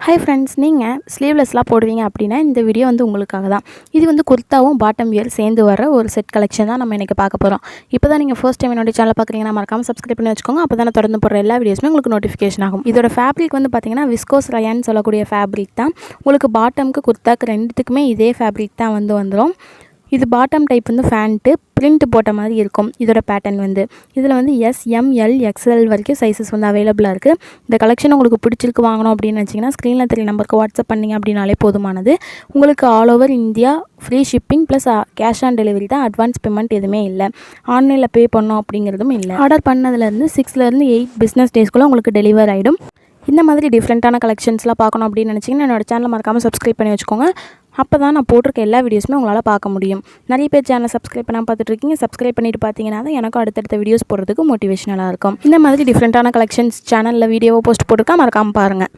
Hi friends, நீங்கள் ஸ்லீவ்லெஸ்லாம் போடுவீங்க அப்படின்னா இந்த வீடியோ வந்து உங்களுக்காக தான். இது வந்து குர்த்தாவும் பாட்டம் வியர் சேர்ந்து வர ஒரு செட் கலெக்ஷன் தான் நம்ம இன்றைக்கி பார்க்க போகிறோம். இப்போ தான் நீங்கள் ஃபர்ஸ்ட் டைம் என்னோட சேனல் பார்க்குறீங்கன்னா மறக்காமல் சப்ஸ்கிரைப் பண்ணி வச்சுக்கோங்க. அப்போ தான் தொடர்ந்து போடுற எல்லா வீடியோஸுமே உங்களுக்கு நோட்டிஃபிகேஷன் ஆகும். இதோட ஃபேப்ரிக் வந்து பார்த்திங்கன்னா விஸ்கோஸ் ரயான்னு சொல்லக்கூடிய ஃபேப்ரிக் தான். உங்களுக்கு பாட்டமுக்கு குர்த்தாக்கு ரெண்டுத்துக்குமே இதே ஃபேப்ரிக் தான் வந்துடும். இது பாட்டம் டைப் வந்து ஃபேண்ட்டு பிரிண்ட் போட்ட மாதிரி இருக்கும். இதோட பேட்டர்ன் வந்து இதில் வந்து SML XL வரைக்கும் சைஸஸ் வந்து அவைலபிளாக இருக்குது. இந்த கலெக்ஷன் உங்களுக்கு பிடிச்சிருக்கு வாங்கணும் அப்படின்னு நினச்சிங்கன்னா ஸ்க்ரீனில் தெரிய நம்பருக்கு வாட்ஸ்அப் பண்ணிங்க அப்படின்னாலே போதுமானது. உங்களுக்கு all over India free shipping plus cash on delivery தான். அட்வான்ஸ் பேமெண்ட் எதுவுமே இல்லை. ஆன்லைனில் பே பண்ணோம் அப்படிங்கிறதும் இல்லை. ஆர்டர் பண்ணதுலேருந்து 6 to 8 பிஸ்னஸ் டேஸ்க்குள்ளே உங்களுக்கு டெலிவர் ஆகிடும். இந்த மாதிரி டிஃப்ரெண்ட்டான கலெக்ஷன்ஸ்லாம் பார்க்கணும் அப்படின்னு நினச்சிங்கன்னா என்னோடய சேனலை மறக்காமல் சப்ஸ்கிரைப் பண்ணி வச்சுக்கோங்க. அப்போ தான் நான் போட்டிருக்க எல்லா வீடியோஸுமே உங்களால் பார்க்க முடியும். நிறைய பேர் சேனலை சப்ஸ்கிரைப் பண்ணால் பார்த்துட்ருக்கீங்க. சப்ஸ்கிரைப் பண்ணிட்டு பார்த்தீங்கன்னா தான் எனக்கும் அடுத்தடுத்த வீடியோஸ் போடுறதுக்கு மோட்டிவேஷனலாக இருக்கும். இந்த மாதிரி டிஃப்ரெண்ட்டான கலெக்ஷன்ஸ் சேனலில் வீடியோவை போஸ்ட் போட்டிருக்கா, மறக்காமல் பாருங்கள்.